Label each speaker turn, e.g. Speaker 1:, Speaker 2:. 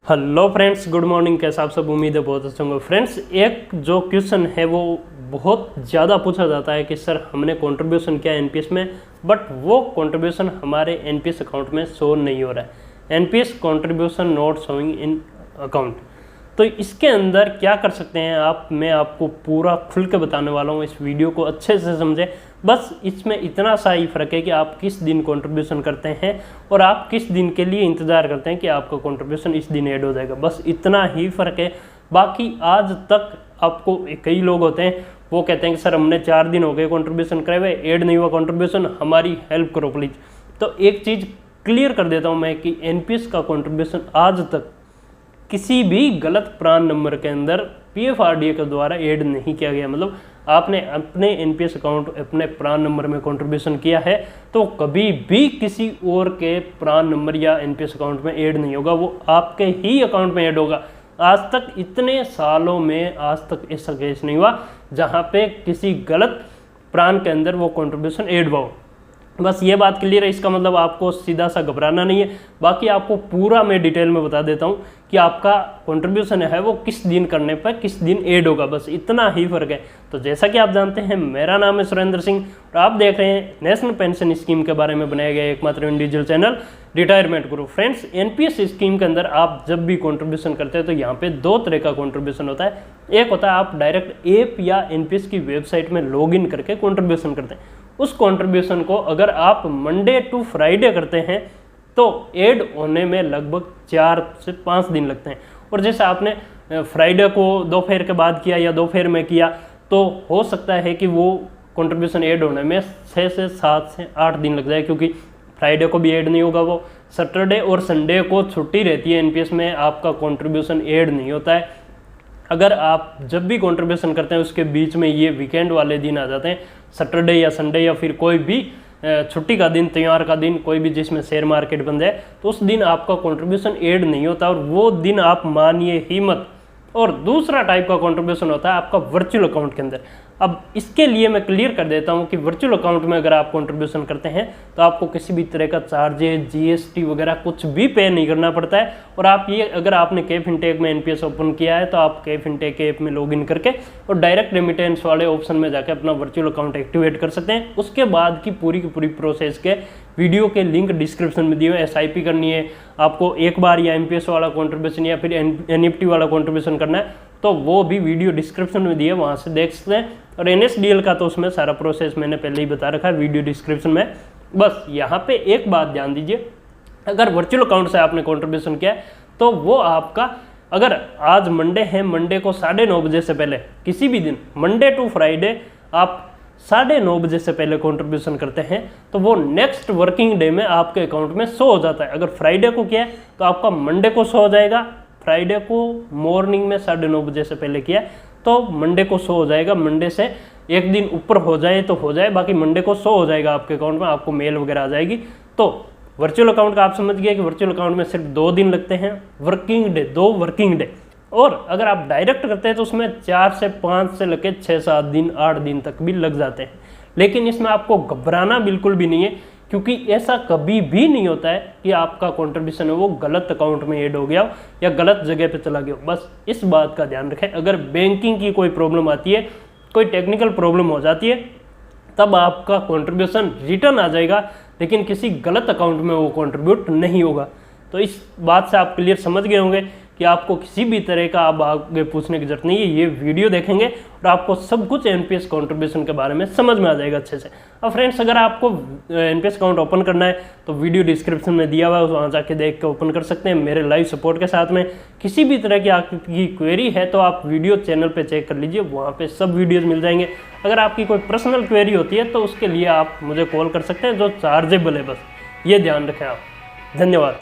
Speaker 1: Hello friends, good morning. कैसा आप सब? उम्मीद है बहुत अच्छे होंगे। फ्रेंड्स, एक जो क्वेश्चन है वो बहुत ज़्यादा पूछा जाता है कि सर हमने कंट्रीब्यूशन किया एनपीएस में, बट वो कंट्रीब्यूशन हमारे एनपीएस अकाउंट में शो नहीं हो रहा है। NPS contribution not showing in account. तो इसके अंदर क्या कर सकते हैं आप, मैं आपको पूरा खुल के बताने वाला हूँ। इस वीडियो को अच्छे से समझें। बस इसमें इतना सा ही फ़र्क है कि आप किस दिन कंट्रीब्यूशन करते हैं और आप किस दिन के लिए इंतज़ार करते हैं कि आपका कंट्रीब्यूशन इस दिन ऐड हो जाएगा। बस इतना ही फ़र्क है। बाकी आज तक आपको कई लोग होते हैं वो कहते हैं कि सर हमने 4 दिन हो गए कंट्रीब्यूशन करे हुए, ऐड नहीं हुआ कंट्रीब्यूशन, हमारी हेल्प करो प्लीज़। तो एक चीज़ क्लियर कर देता हूँ मैं कि एनपीएस का कंट्रीब्यूशन आज तक किसी भी गलत प्रान नंबर के अंदर पीएफआरडीए के द्वारा ऐड नहीं किया गया। मतलब आपने अपने एनपीएस अकाउंट अपने प्रान नंबर में कंट्रीब्यूशन किया है तो कभी भी किसी और के प्रान नंबर या एनपीएस अकाउंट में ऐड नहीं होगा, वो आपके ही अकाउंट में ऐड होगा। आज तक इतने सालों में आज तक ऐसा केस नहीं हुआ जहाँ पे किसी गलत प्रान के अंदर वो कंट्रीब्यूशन ऐड हुआ हो। बस ये बात क्लियर है। इसका मतलब आपको सीधा सा घबराना नहीं है। बाकी आपको पूरा मैं डिटेल में बता देता हूँ कि आपका कंट्रीब्यूशन है वो किस दिन करने पर किस दिन ऐड होगा, बस इतना ही फर्क है। तो जैसा कि आप जानते हैं, मेरा नाम है सुरेंद्र सिंह और आप देख रहे हैं नेशनल पेंशन स्कीम के बारे में बनाया गया एकमात्र इंडिविजुअल चैनल रिटायरमेंट गुरु। फ्रेंड्स, एनपीएस स्कीम के अंदर आप जब भी कंट्रीब्यूशन करते हैं तो यहाँ पे 2 तरह का कंट्रीब्यूशन होता है। एक होता है आप डायरेक्ट ऐप या एनपीएस की वेबसाइट में लॉगिन करके कंट्रीब्यूशन करते हैं। उस कंट्रीब्यूशन को अगर आप मंडे टू फ्राइडे करते हैं तो ऐड होने में लगभग 4 से 5 दिन लगते हैं। और जैसे आपने फ्राइडे को दोपहर के बाद किया या दोपहर में किया तो हो सकता है कि वो कंट्रीब्यूशन ऐड होने में 6 से 7 से 8 दिन लग जाए, क्योंकि फ्राइडे को भी ऐड नहीं होगा। वो सैटरडे और संडे को छुट्टी रहती है एनपीएस में, आपका कंट्रीब्यूशन ऐड नहीं होता है। अगर आप जब भी कंट्रीब्यूशन करते हैं उसके बीच में ये वीकेंड वाले दिन आ जाते हैं, सैटरडे या संडे या फिर कोई भी छुट्टी का दिन, त्यौहार का दिन, कोई भी जिसमें शेयर मार्केट बंद है, तो उस दिन आपका कंट्रीब्यूशन ऐड नहीं होता और वो दिन आप मानिए ही मत। और दूसरा टाइप का कंट्रीब्यूशन होता है आपका वर्चुअल अकाउंट के अंदर। अब इसके लिए मैं क्लियर कर देता हूं कि वर्चुअल अकाउंट में अगर आप कंट्रीब्यूशन करते हैं तो आपको किसी भी तरह का चार्जेज, जीएसटी वगैरह कुछ भी पे नहीं करना पड़ता है। और आप ये अगर आपने कैफ इनटेक में एनपीएस ओपन किया है तो आप कैफ इनटेक ऐप में लॉगिन करके और डायरेक्ट रेमिटेंस वाले ऑप्शन में जाकर अपना वर्चुअल अकाउंट एक्टिवेट कर सकते हैं। उसके बाद की पूरी प्रोसेस के वीडियो के लिंक डिस्क्रिप्शन में दिए हुए। एसआईपी करनी है आपको एक बार या एनपीएस वाला कंट्रीब्यूशन या फिर एनईएफटी वाला कंट्रीब्यूशन करना है तो वो भी वीडियो डिस्क्रिप्शन में दिए, वहाँ से देख सकते हैं। और एनएसडीएल का तो उसमें सारा प्रोसेस मैंने पहले ही बता रखा है वीडियो डिस्क्रिप्शन में। बस यहाँ पे एक बात ध्यान दीजिए, अगर वर्चुअल अकाउंट से आपने कंट्रीब्यूशन किया है तो वो आपका, अगर आज मंडे है, मंडे को 9:30 बजे से पहले किसी भी दिन मंडे टू फ्राइडे आप 9:30 बजे से पहले कंट्रीब्यूशन करते हैं तो वो नेक्स्ट वर्किंग डे में आपके अकाउंट में शो हो जाता है। अगर फ्राइडे को किया है तो आपका मंडे को शो हो जाएगा। फ्राइडे को मॉर्निंग में 9:30 बजे से पहले किया तो मंडे को शो हो जाएगा। मंडे से एक दिन ऊपर हो जाए तो हो जाए, बाकी मंडे को शो हो जाएगा आपके अकाउंट में, आपको मेल वगैरह आ जाएगी। तो वर्चुअल अकाउंट का आप समझ गए कि वर्चुअल अकाउंट में सिर्फ 2 दिन लगते हैं, वर्किंग डे, 2 वर्किंग डे। और अगर आप डायरेक्ट करते हैं तो उसमें 4 से 5 से लेकर 6-7 दिन, 8 दिन तक भी लग जाते हैं। लेकिन इसमें आपको घबराना बिल्कुल भी नहीं है, क्योंकि ऐसा कभी भी नहीं होता है कि आपका कंट्रीब्यूशन है वो गलत अकाउंट में ऐड हो गया हो या गलत जगह पे चला गया हो। बस इस बात का ध्यान रखें। अगर बैंकिंग की कोई प्रॉब्लम आती है, कोई टेक्निकल प्रॉब्लम हो जाती है, तब आपका कंट्रीब्यूशन रिटर्न आ जाएगा, लेकिन किसी गलत अकाउंट में वो कंट्रीब्यूट नहीं होगा। तो इस बात से आप क्लियर समझ गए होंगे कि आपको किसी भी तरह का अब आगे पूछने की जरूरत नहीं है। ये वीडियो देखेंगे और आपको सब कुछ एनपीएस कंट्रीब्यूशन के बारे में समझ में आ जाएगा अच्छे से। अब फ्रेंड्स, अगर आपको एनपीएस अकाउंट ओपन करना है तो वीडियो डिस्क्रिप्शन में दिया हुआ है, वहाँ जाके देख के ओपन कर सकते हैं मेरे लाइव सपोर्ट के साथ में। किसी भी तरह की आपकी क्वेरी है तो आप वीडियो चैनल पर चेक कर लीजिए, वहाँ पर सब वीडियोज़ मिल जाएंगे। अगर आपकी कोई पर्सनल क्वेरी होती है तो उसके लिए आप मुझे कॉल कर सकते हैं, जो चार्जेबल है। बस ये ध्यान रखें आप। धन्यवाद।